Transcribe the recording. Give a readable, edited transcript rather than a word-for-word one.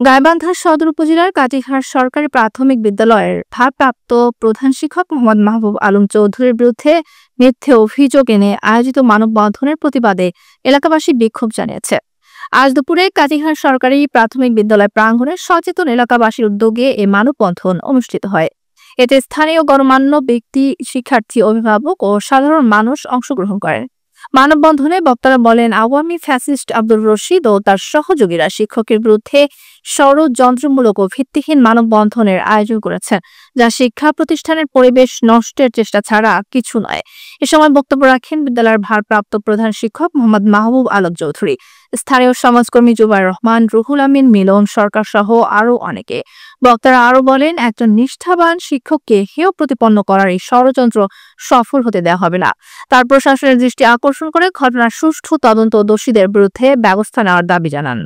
গাইবান্ধা সদর উপজেলার কাটিহার সরকারি প্রাথমিক বিদ্যালয়ের ভারপ্রাপ্ত প্রধান শিক্ষক মোহাম্মদ মাহবুব আলম চৌধুরীর বিরুদ্ধে মিথ্যে অভিযোগ এনে আয়োজিত মানববন্ধনের প্রতিবাদে এলাকাবাসী বিক্ষোভ জানিয়েছে। আজ দুপুরে কাটিহার সরকারি প্রাথমিক বিদ্যালয় প্রাঙ্গণে সচেতন এলাকাবাসীর উদ্যোগে এ মানববন্ধন অনুষ্ঠিত হয়। এতে স্থানীয় গণমান্য ব্যক্তি, শিক্ষার্থী, অভিভাবক ও সাধারণ মানুষ অংশগ্রহণ করেন। মানববন্ধনে বক্তারা বলেন, আওয়ামী ফ্যাসিস্ট আব্দুর রশিদ ও তার সহযোগীরা শিক্ষকের বিরুদ্ধে ষড়যন্ত্রমূলক ও ভিত্তিহীন মানববন্ধনের আয়োজন করেছেন, যা শিক্ষা প্রতিষ্ঠানের পরিবেশ নষ্টের চেষ্টা ছাড়া কিছু নয়। এ সময় বক্তব্য রাখেন বিদ্যালয়ের ভারপ্রাপ্ত প্রধান শিক্ষক মোহাম্মদ মাহবুব আলম চৌধুরী, স্থানীয় সমাজকর্মী জুবাইর রহমান, রুহুল আমিন, মিলন সরকার সহ আরও অনেকে। বক্তারা আরও বলেন, একজন নিষ্ঠাবান শিক্ষককে হেয় প্রতিপন্ন করার এই ষড়যন্ত্র সফল হতে দেওয়া হবে না। তার প্রশাসনের দৃষ্টি আকর্ষণ করে ঘটনার সুষ্ঠু তদন্ত ও দোষীদের বিরুদ্ধে ব্যবস্থা নেওয়ার দাবি জানান।